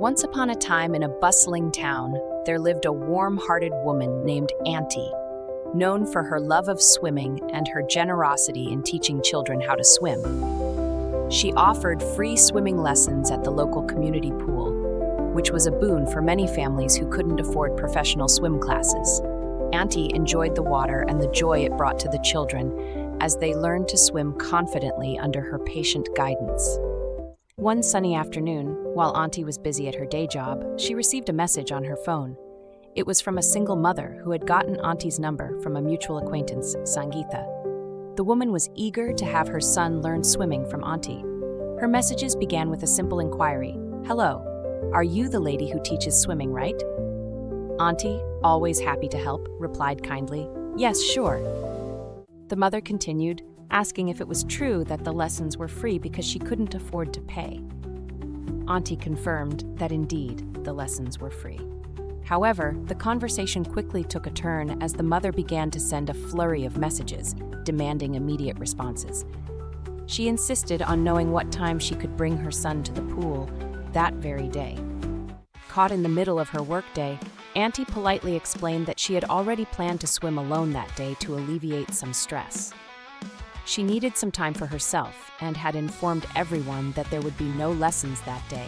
Once upon a time in a bustling town, there lived a warm-hearted woman named Aunty, known for her love of swimming and her generosity in teaching children how to swim. She offered free swimming lessons at the local community pool, which was a boon for many families who couldn't afford professional swim classes. Aunty enjoyed the water and the joy it brought to the children as they learned to swim confidently under her patient guidance. One sunny afternoon, while Aunty was busy at her day job, she received a message on her phone. It was from a single mother who had gotten Auntie's number from a mutual acquaintance, Sangeetha. The woman was eager to have her son learn swimming from Aunty. Her messages began with a simple inquiry. "Hello, are you the lady who teaches swimming, right?" Aunty, always happy to help, replied kindly, "Yes, sure." The mother continued, asking if it was true that the lessons were free because she couldn't afford to pay. Aunty confirmed that indeed the lessons were free. However, the conversation quickly took a turn as the mother began to send a flurry of messages, demanding immediate responses. She insisted on knowing what time she could bring her son to the pool that very day. Caught in the middle of her workday, Aunty politely explained that she had already planned to swim alone that day to alleviate some stress. She needed some time for herself and had informed everyone that there would be no lessons that day.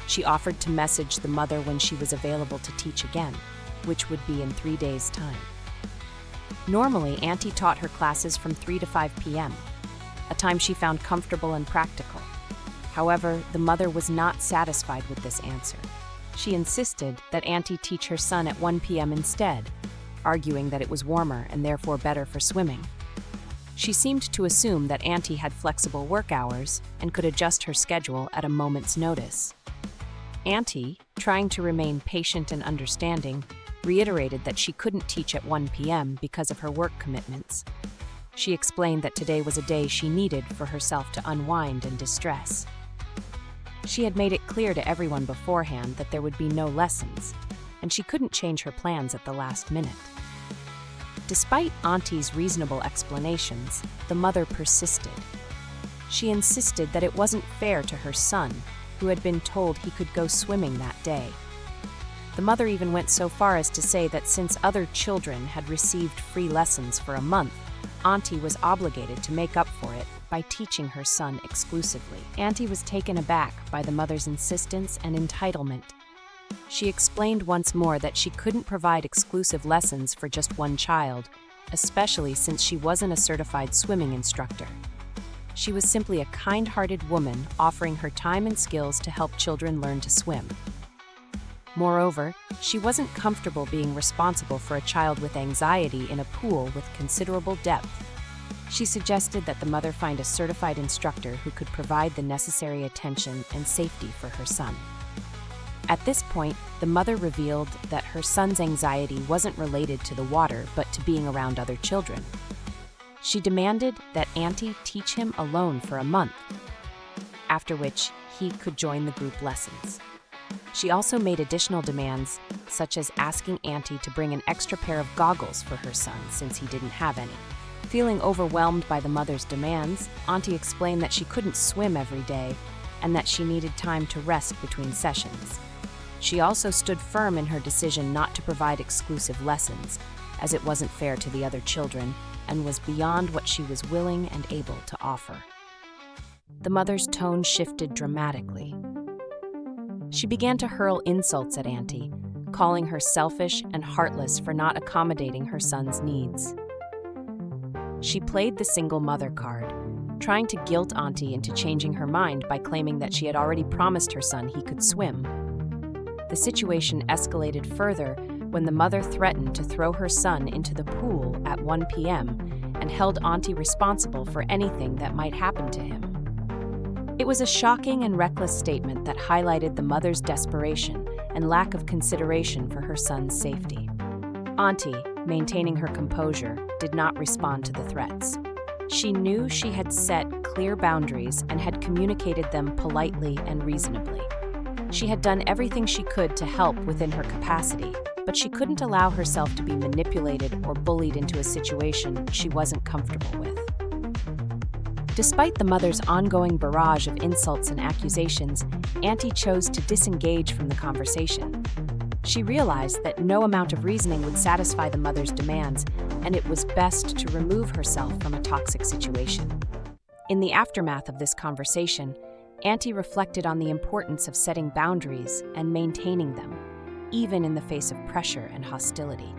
She offered to message the mother when she was available to teach again, which would be in 3 days' time. Normally, Aunty taught her classes from 3 to 5 p.m., a time she found comfortable and practical. However, the mother was not satisfied with this answer. She insisted that Aunty teach her son at 1 p.m. instead, arguing that it was warmer and therefore better for swimming. She seemed to assume that Aunty had flexible work hours and could adjust her schedule at a moment's notice. Aunty, trying to remain patient and understanding, reiterated that she couldn't teach at 1 p.m. because of her work commitments. She explained that today was a day she needed for herself to unwind and distress. She had made it clear to everyone beforehand that there would be no lessons, and she couldn't change her plans at the last minute. Despite Auntie's reasonable explanations, the mother persisted. She insisted that it wasn't fair to her son, who had been told he could go swimming that day. The mother even went so far as to say that since other children had received free lessons for a month, Aunty was obligated to make up for it by teaching her son exclusively. Aunty was taken aback by the mother's insistence and entitlement. She explained once more that she couldn't provide exclusive lessons for just one child, especially since she wasn't a certified swimming instructor. She was simply a kind-hearted woman offering her time and skills to help children learn to swim. Moreover, she wasn't comfortable being responsible for a child with anxiety in a pool with considerable depth. She suggested that the mother find a certified instructor who could provide the necessary attention and safety for her son. At this point, the mother revealed that her son's anxiety wasn't related to the water but to being around other children. She demanded that Aunty teach him alone for a month, after which he could join the group lessons. She also made additional demands, such as asking Aunty to bring an extra pair of goggles for her son since he didn't have any. Feeling overwhelmed by the mother's demands, Aunty explained that she couldn't swim every day and that she needed time to rest between sessions. She also stood firm in her decision not to provide exclusive lessons, as it wasn't fair to the other children and was beyond what she was willing and able to offer. The mother's tone shifted dramatically. She began to hurl insults at Aunty, calling her selfish and heartless for not accommodating her son's needs. She played the single mother card, trying to guilt Aunty into changing her mind by claiming that she had already promised her son he could swim. The situation escalated further when the mother threatened to throw her son into the pool at 1 p.m. and held Aunty responsible for anything that might happen to him. It was a shocking and reckless statement that highlighted the mother's desperation and lack of consideration for her son's safety. Aunty, maintaining her composure, did not respond to the threats. She knew she had set clear boundaries and had communicated them politely and reasonably. She had done everything she could to help within her capacity, but she couldn't allow herself to be manipulated or bullied into a situation she wasn't comfortable with. Despite the mother's ongoing barrage of insults and accusations, Aunty chose to disengage from the conversation. She realized that no amount of reasoning would satisfy the mother's demands, and it was best to remove herself from a toxic situation. In the aftermath of this conversation, Aunty reflected on the importance of setting boundaries and maintaining them, even in the face of pressure and hostility.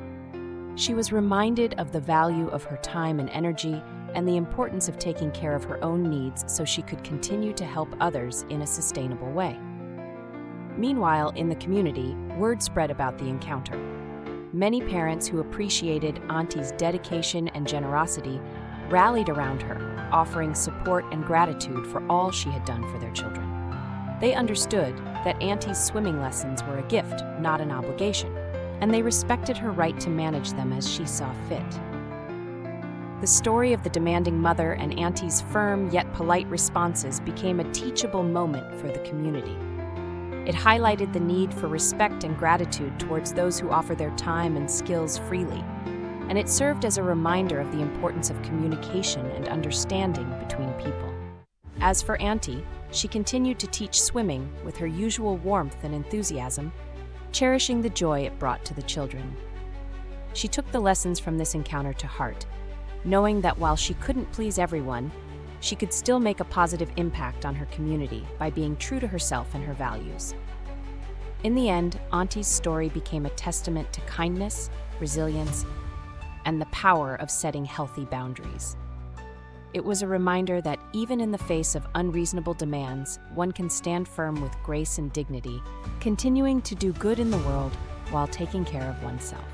She was reminded of the value of her time and energy and the importance of taking care of her own needs so she could continue to help others in a sustainable way. Meanwhile, in the community, word spread about the encounter. Many parents who appreciated Auntie's dedication and generosity rallied around her, offering support and gratitude for all she had done for their children. They understood that Auntie's swimming lessons were a gift, not an obligation, and they respected her right to manage them as she saw fit. The story of the demanding mother and Auntie's firm yet polite responses became a teachable moment for the community. It highlighted the need for respect and gratitude towards those who offer their time and skills freely, and it served as a reminder of the importance of communication and understanding between people. As for Aunty, she continued to teach swimming with her usual warmth and enthusiasm, cherishing the joy it brought to the children. She took the lessons from this encounter to heart, knowing that while she couldn't please everyone, she could still make a positive impact on her community by being true to herself and her values. In the end, Auntie's story became a testament to kindness, resilience, and the power of setting healthy boundaries. It was a reminder that even in the face of unreasonable demands, one can stand firm with grace and dignity, continuing to do good in the world while taking care of oneself.